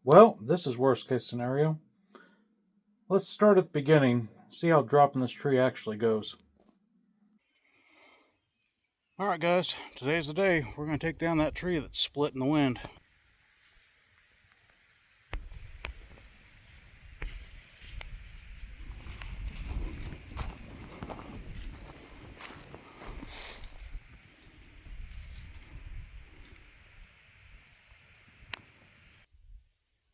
Well, this is worst case scenario. Let's start at the beginning, see how dropping this tree actually goes. Alright guys, today's the day. We're going to take down that tree that's split in the wind.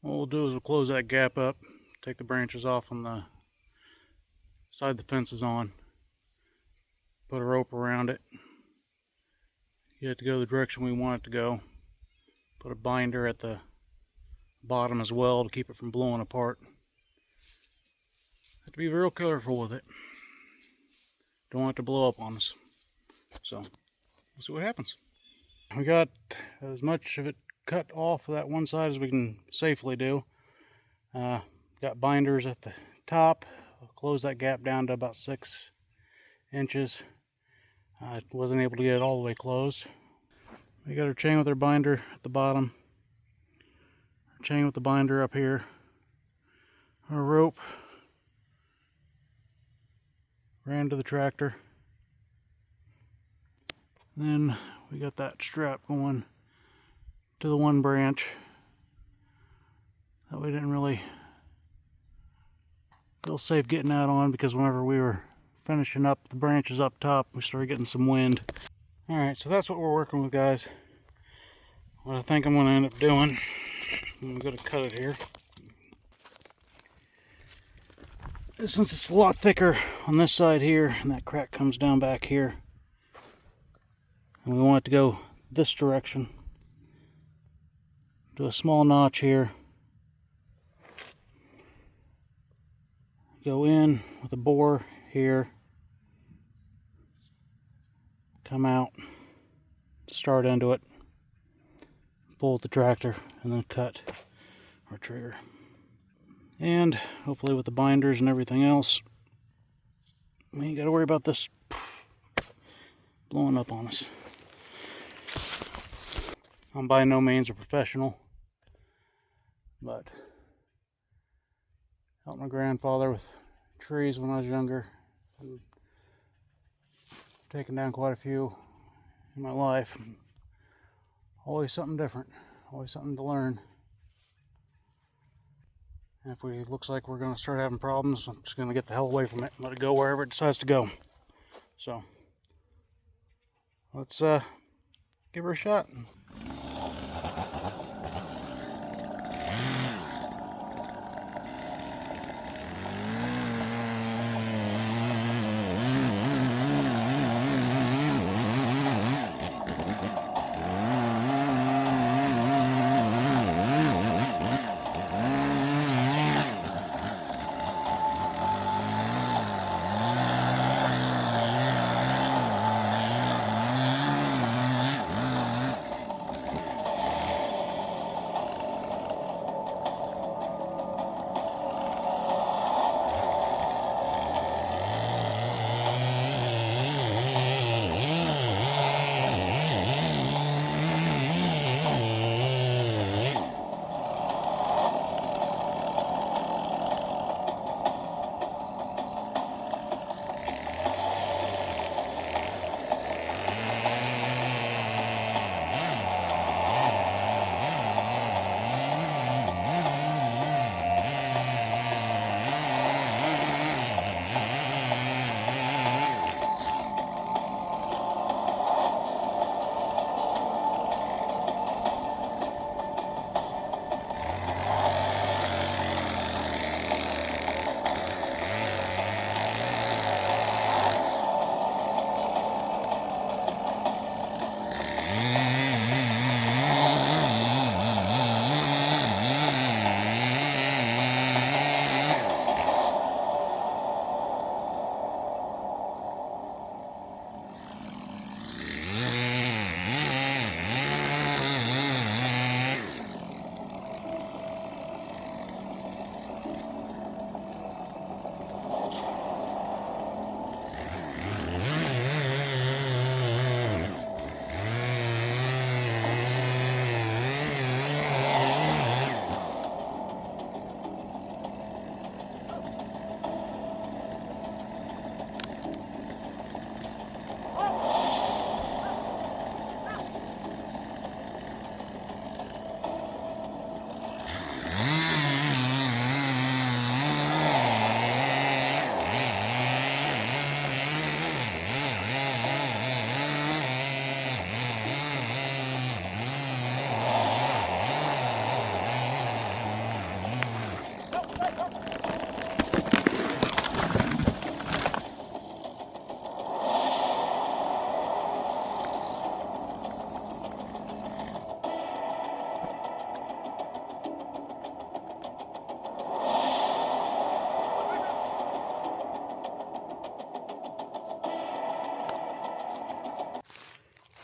What we'll do is we'll close that gap up, take the branches off on the side the fence is on, put a rope around it, get it to go the direction we want it to go, put a binder at the bottom as well to keep it from blowing apart. Have to be real careful with it. Don't want it to blow up on us. So, we'll see what happens. We got as much of it cut off that one side as we can safely do. Got binders at the top. I'll close that gap down to about 6 inches. I wasn't able to get it all the way closed. We got our chain with our binder at the bottom. Our chain with the binder up here. Our rope ran to the tractor. Then we got that strap going to the one branch that we didn't really feel safe getting out on, because whenever we were finishing up the branches up top, we started getting some wind. Alright, so that's what we're working with, guys. What I think I'm going to end up doing, I'm going to cut it here. Since it's a lot thicker on this side here, and that crack comes down back here, and we want it to go this direction, do a small notch here, go in with a bore here, come out, start into it, pull with the tractor, and then cut our trigger. And hopefully with the binders and everything else, we ain't got to worry about this blowing up on us. I'm by no means a professional, but helped my grandfather with trees when I was younger. I've taken down quite a few in my life. Always something different, always something to learn. And if it looks like we're going to start having problems, I'm just going to get the hell away from it and let it go wherever it decides to go. So, let's give her a shot.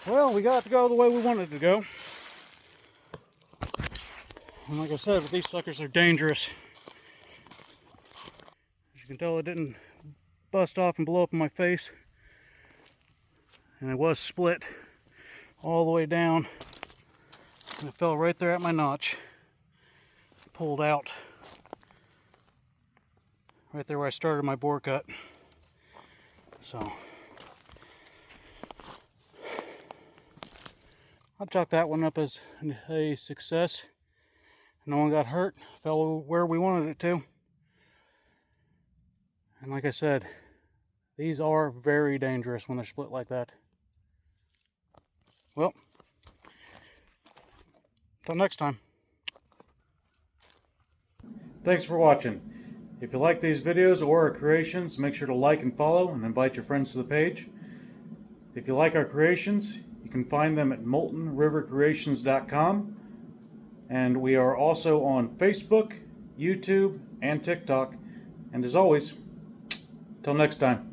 Well, we got it to go the way we wanted it to go. And like I said, these suckers are dangerous. As you can tell, it didn't bust off and blow up in my face. And it was split all the way down. And it fell right there at my notch. Pulled out. Right there where I started my bore cut. So I'll chalk that one up as a success. No one got hurt, fell where we wanted it to. And like I said, these are very dangerous when they're split like that. Well, until next time. Thanks for watching. If you like these videos or our creations, make sure to like and follow and invite your friends to the page. If you like our creations, you can find them at moltenrivercreations.com. And we are also on Facebook, YouTube, and TikTok. And as always, till next time.